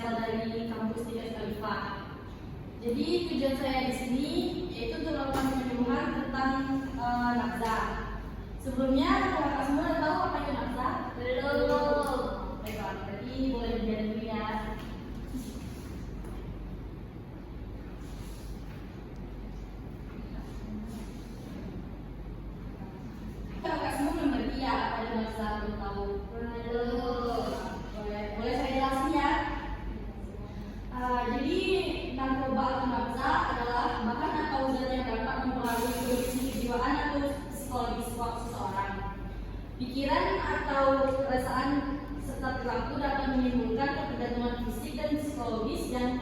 berasal dari kampus Tiga Khalifah. Jadi tujuan saya di sini yaitu untuk melakukan penyuluhan tentang nafza. Sebelumnya kakak semua udah tahu apa itu nafza? Belum. Baiklah, jadi boleh belajar dulu ya. Kakak semua belum ngerti ya apa itu nafza? Belum tahu? Belum. Boleh saya jelasin ya? Jadi narkoba atau nafza adalah bahan atau zat yang dapat mempengaruhi kondisi kejiwaan atau psikologis seseorang. Pikiran atau perasaan serta perilaku dapat menimbulkan ketergantungan fisik dan psikologis yang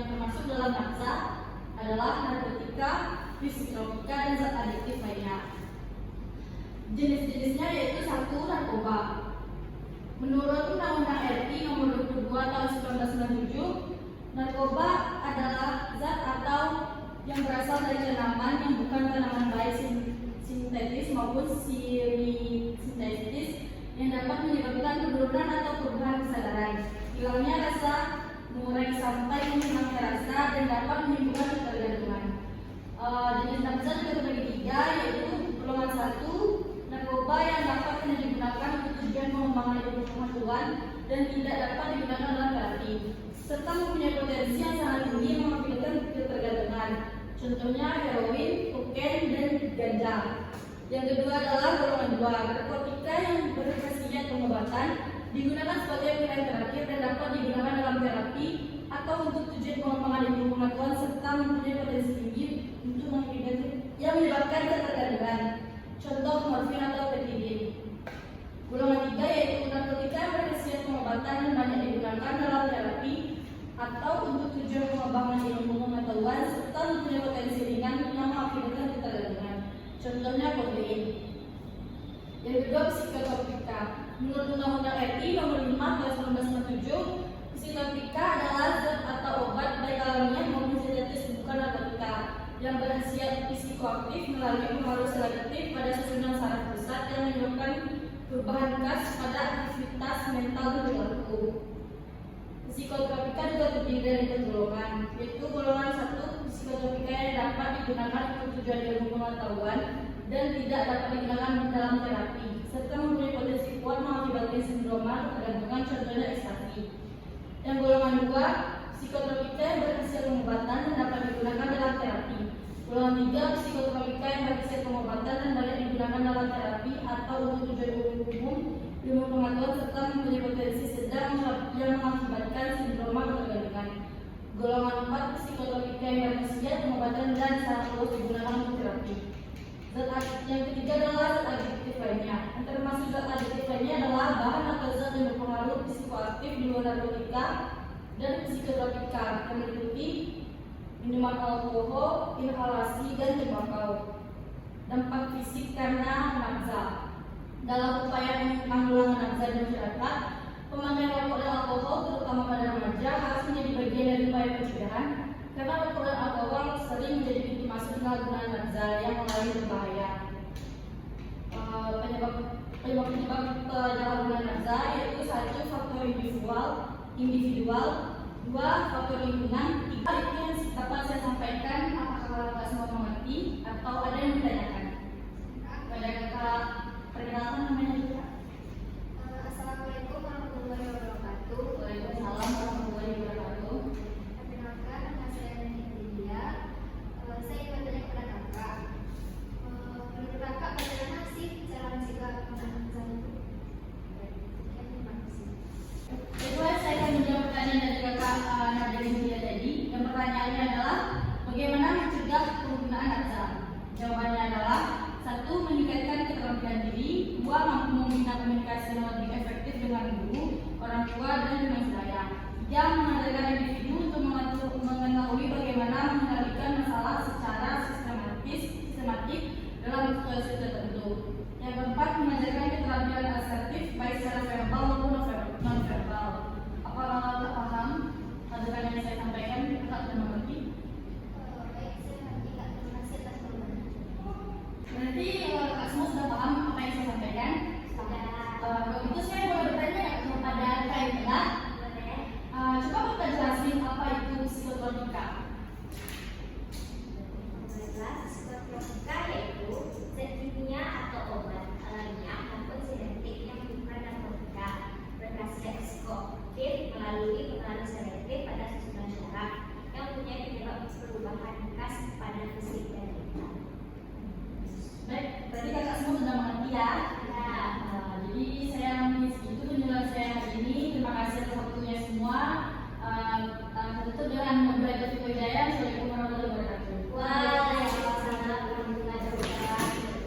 termasuk dalam nafza adalah narkotika, psikotropika, dan zat adiktif lainnya. Jenis-jenisnya yaitu 1. Narkoba. Menurut Undang-Undang RI Nomor 22 Tahun 1997, narkoba adalah zat atau yang berasal dari tanaman yang bukan tanaman baik sintetis maupun semi-sintetis yang dapat menyebabkan penurunan atau perubahan kesadaran, hilangnya rasa, mengurangi sampai menghilangnya rasa, dan dapat menimbulkan ketergantungan. Jenis nafza juga terbagi 3, yaitu golongan 1, narkoba yang dapat digunakan untuk tujuan pengembangan ilmu pengetahuan dan tidak dapat digunakan dalam terapi, serta mempunyai potensi yang sangat tinggi mengakibatkan ketergantungan. Contohnya heroin, kokain, dan ganja. Yang kedua adalah golongan 2, narkotika yang berkhasiat pengobatan, digunakan sebagai pilihan terakhir dan dapat digunakan dalam terapi atau untuk tujuan pengembangan ilmu pengetahuan serta mempunyai potensi tinggi untuk menyebabkan ketergantungan. Contoh morfin atau petidin. Golongan 3 yaitu narkotika yang berkhasiat pengobatan dan banyak digunakan dalam terapi atau untuk tujuan pengembangan ilmu pengetahuan serta mempunyai potensi ringan yang mengakibatkan ketergantungan. Contohnya kodein. Yang kedua, psikotropika. Menurut Undang-Undang RI Nomor 5 Tahun 1997, psikotropika adalah zat atau obat baik alamiah maupun sintetis bukan narkotika yang berkhasiat psikoaktif melalui pengaruh selektif pada susunan saraf pusat yang menyebabkan perubahan khas pada aktivitas mental dan perilaku. Psikotropika juga terdiri dari 2 golongan, yaitu golongan 1, psikotropika yang dapat digunakan untuk tujuan ilmu pengetahuan dan tidak dapat digunakan dalam terapi, serta mempunyai potensi kuat mengakibatkan sindroma ketergantungan, contohnya ekstasi. Yang golongan 2, psikotropika yang berhasil pengobatan dan dapat digunakan dalam terapi. Golongan 3, psikotropika yang berhasil pengobatan dan dapat digunakan dalam terapi atau untuk tujuan umum, ilmu pengetahuan serta mempunyai potensi sedang yang mengakibatkan sindroma ketergantungan. Golongan 4, psikotropika yang berhasil pengobatan dan sangat luas digunakan untuk terapi. Yang ketiga adalah zat adiktif lainnya. Yang termasuk zat adiktif lainnya adalah bahan atau zat yang berpengaruh psikoaktif di luar narkotika dan psikotropika yang meliputi minuman alkohol, inhalasi, dan tembakau. Dampak fisik karena nafza. Dalam upaya penanggulangan nafza di masyarakat, pemakaian rokok dan alkohol terutama pada remaja harus menjadi bagian dari upaya pencegahan karena rokok dan alkohol sering menjadi pintu masuk penyalahgunaan nafza yang lain berbahaya. Penyebab penyalahgunaan nafza yaitu 1. Faktor individual, 2. Faktor lingkungan. 3. Itu yang dapat saya sampaikan. Apakah kakak semua mengerti atau ada yang ditanyakan? Pada kakak perkenalkan namanya juga. Assalamualaikum warahmatullahi wabarakatuh. Waalaikumsalam warahmatullahi wabarakatuh. Perkenalkan, nama saya Neni India. Saya ingin bertanya kepada kakak. Menurut kakak bagaimana sih cara mencegah penggunaan nafza itu? Terima kasih. Baiklah, saya akan menjawab pertanyaan dari kakak Nadine India tadi. Yang pertanyaannya adalah bagaimana mencegah penggunaan nafza? Jawabannya adalah 1. Meningkatkan keterampilan diri, 2. Mampu membina komunikasi yang lebih efektif dengan guru, orang perubahan